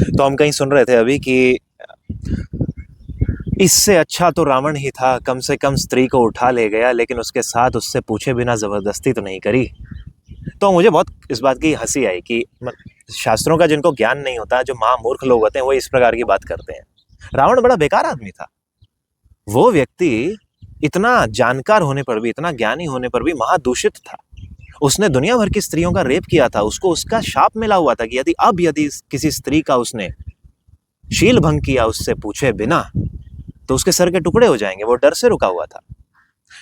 तो हम कहीं सुन रहे थे अभी कि इससे अच्छा तो रावण ही था, कम से कम स्त्री को उठा ले गया, लेकिन उसके साथ उससे पूछे बिना जबरदस्ती तो नहीं करी। तो मुझे बहुत इस बात की हंसी आई कि शास्त्रों का जिनको ज्ञान नहीं होता, जो महामूर्ख लोग होते हैं, वो इस प्रकार की बात करते हैं। रावण बड़ा बेकार आदमी था। वो व्यक्ति इतना जानकार होने पर भी, इतना ज्ञानी होने पर भी महादूषित था। उसने दुनिया भर की स्त्रियों का रेप किया था। उसको उसका शाप मिला हुआ था कि यदि किसी स्त्री का उसने शील भंग किया उससे पूछे बिना, तो उसके सर के टुकड़े हो जाएंगे। वो डर से रुका हुआ था।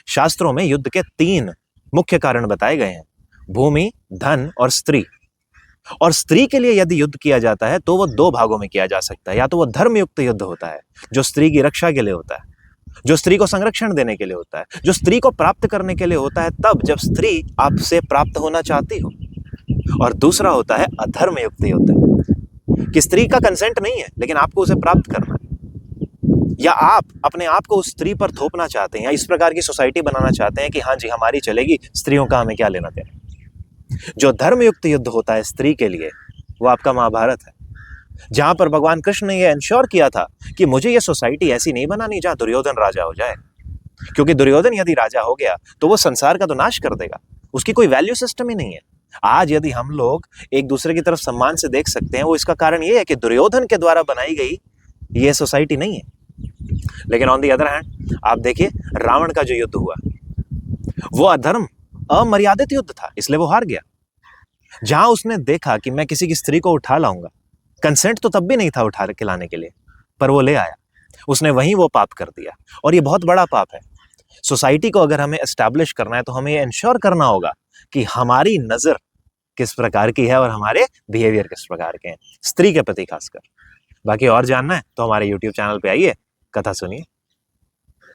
शास्त्रों में युद्ध के 3 मुख्य कारण बताए गए हैं: भूमि, धन और स्त्री। और स्त्री के लिए यदि युद्ध किया जाता है तो वो 2 भागों में किया जा सकता है। या तो वो धर्मयुक्त युद्ध होता है, जो स्त्री की रक्षा के लिए होता है, जो स्त्री को संरक्षण देने के लिए होता है, जो स्त्री को प्राप्त करने के लिए होता है तब जब स्त्री आपसे प्राप्त होना चाहती हो। और दूसरा होता है अधर्मयुक्त युद्ध, कि स्त्री का कंसेंट नहीं है लेकिन आपको उसे प्राप्त करना है, या आप अपने आप को उस स्त्री पर थोपना चाहते हैं, या इस प्रकार की सोसाइटी बनाना चाहते हैं कि हाँ जी हमारी चलेगी, स्त्रियों का हमें क्या लेना देना। जो धर्मयुक्त युद्ध होता है स्त्री के लिए, वो आपका महाभारत है, जहां पर भगवान कृष्ण ने यह इंश्योर किया था कि मुझे यह सोसाइटी ऐसी नहीं बनानी जहां दुर्योधन राजा हो जाए, क्योंकि दुर्योधन यदि राजा हो गया तो वो संसार का तो नाश कर देगा। उसकी कोई वैल्यू सिस्टम ही नहीं है। आज यदि हम लोग एक दूसरे की तरफ सम्मान से देख सकते हैं, वो इसका कारण ये है कि दुर्योधन के द्वारा बनाई गई ये सोसाइटी नहीं है। लेकिन ऑन दी अदर हैंड आप देखिए, रावण का जो युद्ध हुआ वो अधर्म, अमर्यादित युद्ध था, इसलिए वो हार गया। जहां उसने देखा कि मैं किसी की स्त्री को उठा लाऊंगा, कंसेंट तो तब भी नहीं था उठा के लाने के लिए, पर वो ले आया, उसने वहीं वो पाप कर दिया। और ये बहुत बड़ा पाप है। सोसाइटी को अगर हमें एस्टैब्लिश करना है तो हमें ये इंश्योर करना होगा कि हमारी नजर किस प्रकार की है और हमारे बिहेवियर किस प्रकार के हैं, स्त्री के प्रति खासकर। बाकी और जानना है तो हमारे यूट्यूब चैनल पे आइए, कथा सुनिए।